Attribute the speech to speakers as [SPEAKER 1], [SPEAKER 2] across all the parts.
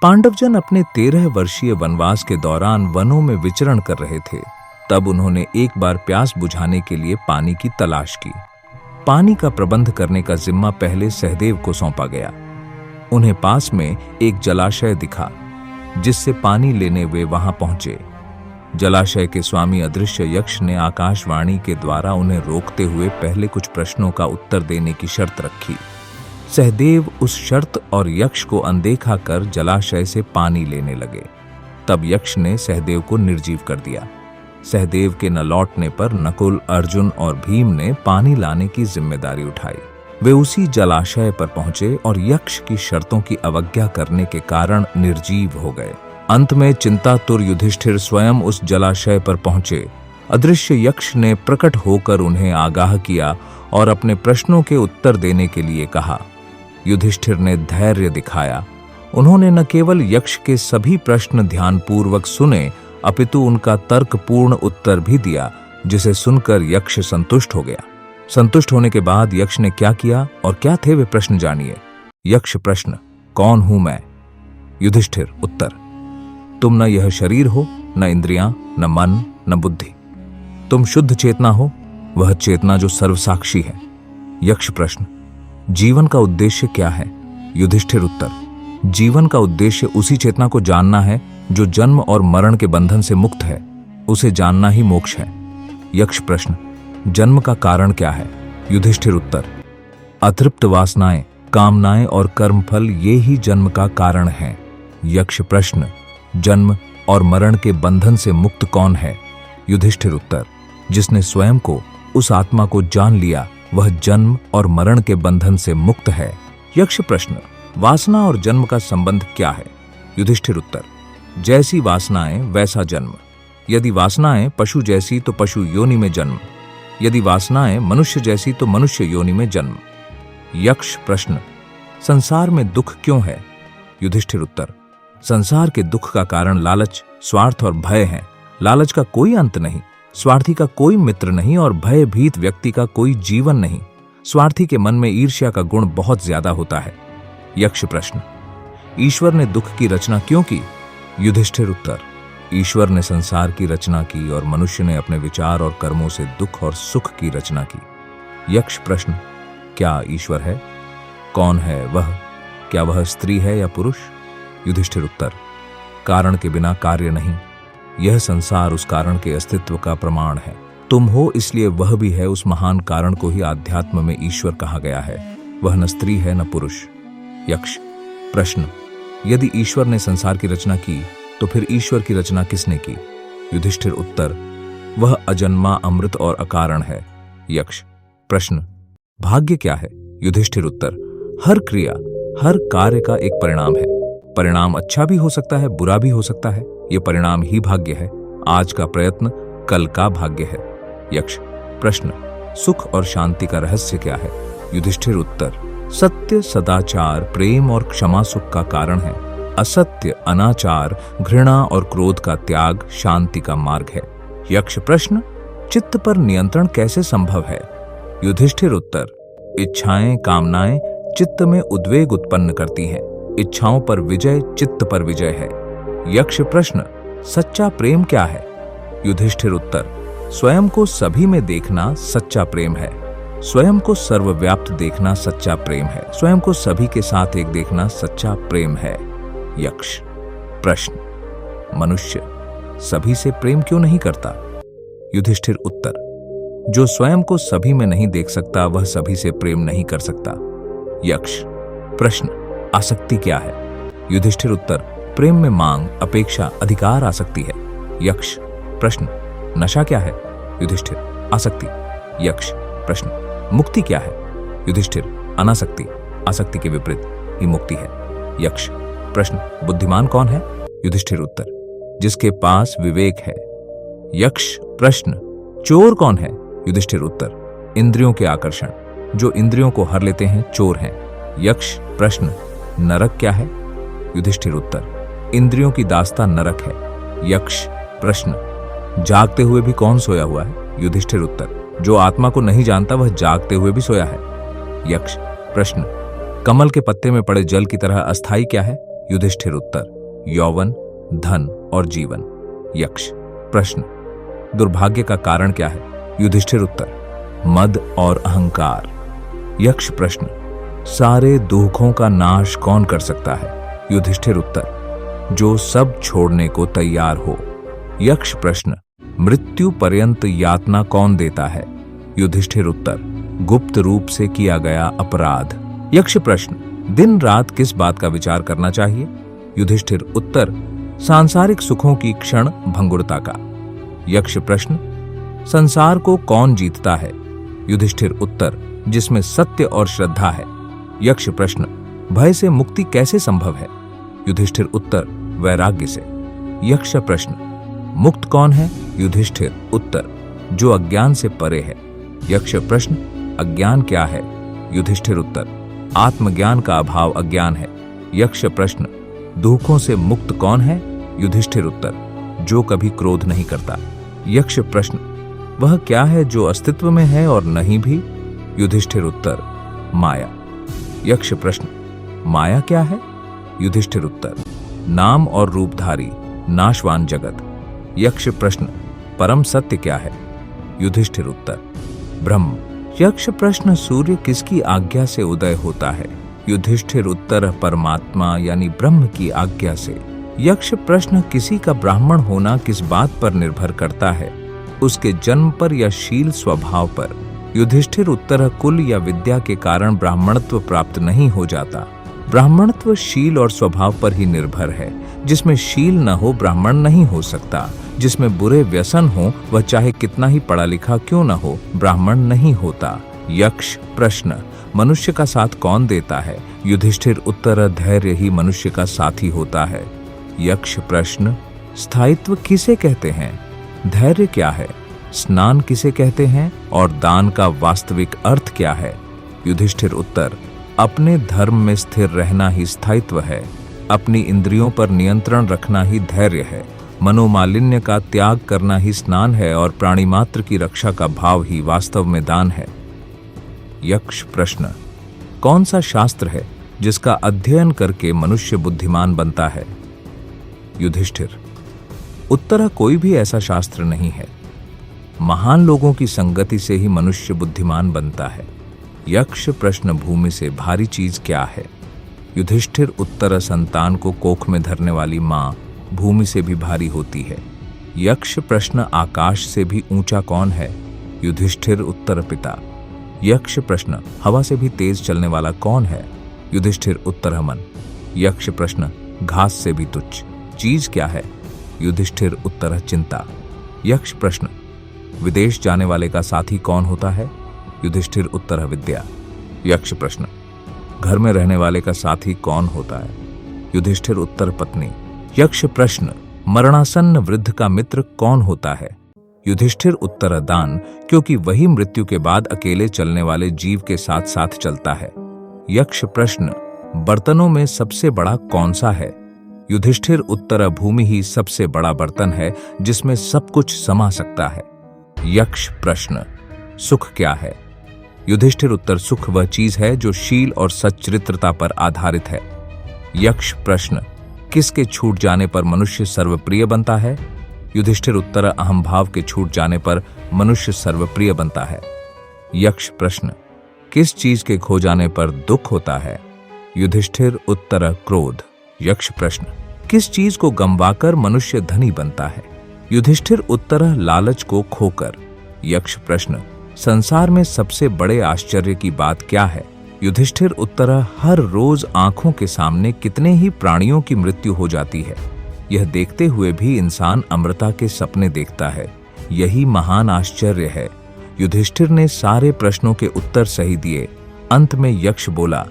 [SPEAKER 1] पांडवजन अपने 13 वर्षीय वनवास के दौरान वनों में विचरण कर रहे थे। तब उन्होंने एक बार प्यास बुझाने के लिए पानी की तलाश की। पानी का प्रबंध करने का जिम्मा पहले सहदेव को सौंपा गया। उन्हें पास में एक जलाशय दिखा, जिससे पानी लेने वे वहां पहुंचे। जलाशय के स्वामी अदृश्य यक्ष ने आकाशवाणी के द्वारा उन्हें रोकते हुए पहले कुछ प्रश्नों का उत्तर देने की शर्त रखी। सहदेव उस शर्त और यक्ष को अनदेखा कर जलाशय से पानी लेने लगे। तब यक्ष ने सहदेव को निर्जीव कर दिया। सहदेव के न लौटने पर नकुल, अर्जुन और भीम ने पानी लाने की जिम्मेदारी उठाई। वे उसी जलाशय पर पहुंचे और यक्ष की शर्तों की अवज्ञा करने के कारण निर्जीव हो गए। अंत में चिंतातुर युधिष्ठिर स्वयं उस जलाशय पर पहुंचे। अदृश्य यक्ष ने प्रकट होकर उन्हें आगाह किया और अपने प्रश्नों के उत्तर देने के लिए कहा। युधिष्ठिर ने धैर्य दिखाया। उन्होंने न केवल यक्ष के सभी प्रश्न ध्यानपूर्वक सुने, अपितु उनका तर्कपूर्ण उत्तर भी दिया, जिसे सुनकर यक्ष संतुष्ट हो गया। संतुष्ट होने के बाद यक्ष ने क्या किया और क्या थे वे प्रश्न जानिए। यक्ष प्रश्न: कौन हूं मैं? युधिष्ठिर उत्तर: तुम न यह शरीर हो, न इंद्रियां, न मन, न बुद्धि। तुम शुद्ध चेतना हो, वह चेतना जो सर्वसाक्षी है। यक्ष प्रश्न: जीवन का उद्देश्य क्या है? युधिष्ठिर उत्तर: जीवन का उद्देश्य उसी चेतना को जानना है जो जन्म और मरण के बंधन से मुक्त है। उसे जानना ही मोक्ष है। यक्ष प्रश्न: जन्म का कारण क्या है? युधिष्ठिर उत्तर: अतृप्त वासनाएं, कामनाएं और कर्मफल, ये ही जन्म का कारण हैं। यक्ष प्रश्न: जन्म और मरण के बंधन से मुक्त कौन है? युधिष्ठिर उत्तर: जिसने स्वयं को, उस आत्मा को जान लिया, वह जन्म और मरण के बंधन से मुक्त है। यक्ष प्रश्न: वासना और जन्म का संबंध क्या है? युधिष्ठिर उत्तर: जैसी वासनाएं वैसा जन्म। यदि वासनाएं पशु जैसी तो पशु योनि में जन्म, यदि वासनाएं मनुष्य जैसी तो मनुष्य योनि में जन्म। यक्ष प्रश्न: संसार में दुख क्यों है? युधिष्ठिर उत्तर: संसार के दुख का कारण लालच, स्वार्थ और भय है। लालच का कोई अंत नहीं, स्वार्थी का कोई मित्र नहीं और भयभीत व्यक्ति का कोई जीवन नहीं। स्वार्थी के मन में ईर्ष्या का गुण बहुत ज्यादा होता है। यक्ष प्रश्न: ईश्वर ने दुख की रचना क्यों की? युधिष्ठिर उत्तर: ईश्वर ने संसार की रचना की और मनुष्य ने अपने विचार और कर्मों से दुख और सुख की रचना की। यक्ष प्रश्न: क्या ईश्वर है? कौन है वह? क्या वह स्त्री है या पुरुष? युधिष्ठिर उत्तर: कारण के बिना कार्य नहीं। यह संसार उस कारण के अस्तित्व का प्रमाण है। तुम हो इसलिए वह भी है। उस महान कारण को ही आध्यात्म में ईश्वर कहा गया है। वह न स्त्री है न पुरुष। यक्ष प्रश्न: यदि ईश्वर ने संसार की रचना की तो फिर ईश्वर की रचना किसने की? युधिष्ठिर उत्तर: वह अजन्मा, अमृत और अकारण है। यक्ष प्रश्न: भाग्य क्या है? युधिष्ठिर उत्तर: हर क्रिया, हर कार्य का एक परिणाम है। परिणाम अच्छा भी हो सकता है, बुरा भी हो सकता है। यह परिणाम ही भाग्य है। आज का प्रयत्न कल का भाग्य है। यक्ष प्रश्न: सुख और शांति का रहस्य क्या है? युधिष्ठिर उत्तर: सत्य, सदाचार, प्रेम और क्षमा सुख का कारण है। असत्य, अनाचार, घृणा और क्रोध का त्याग शांति का मार्ग है। यक्ष प्रश्न: चित्त पर नियंत्रण कैसे संभव है? युधिष्ठिर उत्तर: इच्छाएं, कामनाएं चित्त में उद्वेग उत्पन्न करती हैं। इच्छाओं पर विजय चित्त पर विजय है। यक्ष प्रश्न: सच्चा प्रेम क्या है? युधिष्ठिर उत्तर: स्वयं को सभी में देखना सच्चा प्रेम है। स्वयं को सर्वव्याप्त देखना सच्चा प्रेम है। स्वयं को सभी के साथ एक देखना सच्चा प्रेम है। यक्ष प्रश्न: मनुष्य सभी से प्रेम क्यों नहीं करता? युधिष्ठिर उत्तर: जो स्वयं को सभी में नहीं देख सकता वह सभी से प्रेम नहीं कर सकता। यक्ष प्रश्न: आसक्ति क्या है? युधिष्ठिर उत्तर: प्रेम में मांग, अपेक्षा, अधिकार आसक्ति है। यक्ष प्रश्न: नशा क्या है? युधिष्ठिर: आसक्ति। यक्ष प्रश्न: मुक्ति क्या है? युधिष्ठिर: अनासक्ति। आसक्ति के विपरीत ही मुक्ति है। यक्ष प्रश्न: बुद्धिमान कौन है? युधिष्ठिर उत्तर: जिसके पास विवेक है। यक्ष प्रश्न: चोर कौन है? युधिष्ठिर उत्तर: इंद्रियों के आकर्षण, जो इंद्रियों को हर लेते हैं चोर हैं। यक्ष प्रश्न: नरक क्या है? युधिष्ठिर उत्तर: इंद्रियों की दास्ता नरक है। यक्ष प्रश्न: जागते हुए भी कौन सोया हुआ है? युधिष्ठिर उत्तर: जो आत्मा को नहीं जानता वह जागते हुए भी सोया है। यक्ष प्रश्न: कमल के पत्ते में पड़े जल की तरह अस्थाई क्या है? युधिष्ठिर उत्तर, यौवन, धन और जीवन। यक्ष प्रश्न, दुर्भाग्य का कारण क्या है? युधिष्ठिर उत्तर, मद और अहंकार। यक्ष प्रश्न, सारे दुखों का नाश कौन कर सकता है? युधिष्ठिर उत्तर, जो सब छोड़ने को तैयार हो। यक्ष प्रश्न, मृत्यु पर्यंत यातना कौन देता है? युधिष्ठिर उत्तर, गुप्त रूप से किया गया अपराध। यक्ष प्रश्न, दिन रात किस बात का विचार करना चाहिए? युधिष्ठिर उत्तर, सांसारिक सुखों की क्षण भंगुरता का। यक्ष प्रश्न, संसार को कौन जीतता है? युधिष्ठिर उत्तर, जिसमें सत्य और श्रद्धा है। यक्ष प्रश्न, भय से मुक्ति कैसे संभव है? युधिष्ठिर उत्तर, वैराग्य से। यक्ष प्रश्न, मुक्त कौन है? युधिष्ठिर उत्तर, जो अज्ञान से परे है। यक्ष प्रश्न, अज्ञान क्या है? युधिष्ठिर उत्तर, आत्मज्ञान का अभाव अज्ञान है। यक्ष प्रश्न, दुखों से मुक्त कौन है? युधिष्ठिर उत्तर, जो कभी क्रोध नहीं करता। यक्ष प्रश्न, वह क्या है जो अस्तित्व में है और नहीं भी? युधिष्ठिर उत्तर, माया। यक्ष प्रश्न, माया क्या है? युधिष्ठिर उत्तर, नाम और रूपधारी नाशवान जगत। यक्ष प्रश्न, परम सत्य क्या है? युधिष्ठिर उत्तर, ब्रह्म। यक्ष प्रश्न, सूर्य किसकी आज्ञा से उदय होता है? युधिष्ठिर उत्तर, परमात्मा यानी ब्रह्म की आज्ञा से। यक्ष प्रश्न, किसी का ब्राह्मण होना किस बात पर निर्भर करता है? उसके जन्म पर या शील स्वभाव पर? युधिष्ठिर उत्तर, कुल या विद्या के कारण ब्राह्मणत्व प्राप्त नहीं हो जाता। ब्राह्मणत्व शील और स्वभाव पर ही निर्भर है। जिसमें शील न हो ब्राह्मण नहीं हो सकता। जिसमें बुरे व्यसन हो वह चाहे कितना ही पढ़ा लिखा क्यों न हो ब्राह्मण नहीं होता। यक्ष प्रश्न, मनुष्य का साथ कौन देता है? युधिष्ठिर उत्तर, धैर्य ही मनुष्य का साथी होता है। यक्ष प्रश्न, स्थायित्व किसे कहते हैं? धैर्य क्या है? स्नान किसे कहते हैं? और दान का वास्तविक अर्थ क्या है? युधिष्ठिर उत्तर, अपने धर्म में स्थिर रहना ही स्थायित्व है। अपनी इंद्रियों पर नियंत्रण रखना ही धैर्य है। मनोमालिन्य का त्याग करना ही स्नान है और प्राणी मात्र की रक्षा का भाव ही वास्तव में दान है। यक्ष प्रश्न, कौन सा शास्त्र है जिसका अध्ययन करके मनुष्य बुद्धिमान बनता है? युधिष्ठिर उत्तर, कोई भी ऐसा शास्त्र नहीं है। महान लोगों की संगति से ही मनुष्य बुद्धिमान बनता है। यक्ष प्रश्न, भूमि से भारी चीज क्या है? युधिष्ठिर उत्तर, संतान को कोख में धरने वाली मां भूमि से भी भारी होती है। यक्ष प्रश्न, आकाश से भी ऊंचा कौन है? युधिष्ठिर उत्तर, पिता। यक्ष प्रश्न, हवा से भी तेज चलने वाला कौन है? युधिष्ठिर उत्तर, मन। यक्ष प्रश्न, घास से भी तुच्छ चीज क्या है? युधिष्ठिर उत्तर, चिंता। यक्ष प्रश्न, विदेश जाने वाले का साथी कौन होता है? युधिष्ठिर उत्तर, विद्या। यक्ष प्रश्न, घर में रहने वाले का साथी कौन होता है? युधिष्ठिर उत्तर, पत्नी। यक्ष प्रश्न, मरणासन्न वृद्ध का मित्र कौन होता है? युधिष्ठिर उत्तर, दान, क्योंकि वही मृत्यु के बाद अकेले चलने वाले जीव के साथ साथ चलता है। यक्ष प्रश्न, बर्तनों में सबसे बड़ा कौन सा है? युधिष्ठिर उत्तर, भूमि ही सबसे बड़ा बर्तन है जिसमें सब कुछ समा सकता है। यक्ष प्रश्न, सुख क्या है? युधिष्ठिर उत्तर, सुख वह चीज है जो शील और सच्चरित्रता पर आधारित है। यक्ष प्रश्न, किसके छूट जाने पर मनुष्य सर्वप्रिय बनता है? युधिष्ठिर उत्तर, अहम भाव के छूट जाने पर मनुष्य सर्वप्रिय बनता है। यक्ष प्रश्न, किस चीज के खो जाने पर दुख होता है? युधिष्ठिर उत्तर, क्रोध। यक्ष प्रश्न, किस चीज को गंवाकर मनुष्य धनी बनता है? युधिष्ठिर उत्तर, लालच को खोकर। यक्ष प्रश्न, संसार में सबसे बड़े आश्चर्य की बात क्या है? युधिष्ठिर उत्तर, हर रोज आंखों के सामने कितने ही प्राणियों की मृत्यु हो जाती है। यह देखते हुए भी इंसान अमृता के सपने देखता है। यही महान आश्चर्य है। युधिष्ठिर ने सारे प्रश्नों के उत्तर सही दिए। अंत में यक्ष बोला,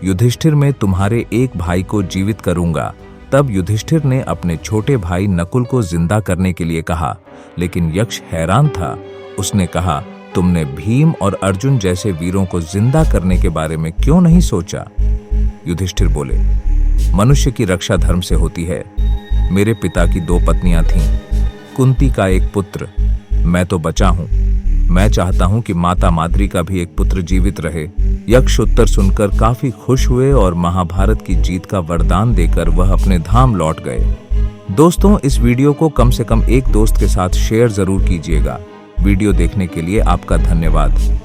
[SPEAKER 1] युधिष्ठिर, मैं तुम्हारे एक भाई को जीवित करूंगा। तब युधिष्ठिर ने अपने छोटे भाई नकुल को जिंदा करने के लिए कहा, लेकिन यक्ष हैरान था। उसने कहा, तुमने भीम और अर्जुन जैसे वीरों को जिंदा करने के बारे में क्यों नहीं सोचा? युधिष्ठिर बोले, मनुष्य की रक्षा धर्म से होती है। मेरे पिता की 2 पत्नियां थीं, कुंती का एक पुत्र, मैं तो बचा हूं। मैं चाहता हूं कि माता माद्री का भी एक पुत्र जीवित रहे। यक्ष उत्तर सुनकर काफी खुश हुए और महाभारत की जीत का वरदान देकर वह अपने धाम लौट गए। दोस्तों, इस वीडियो को कम से कम एक दोस्त के साथ शेयर जरूर कीजिएगा। वीडियो देखने के लिए आपका धन्यवाद।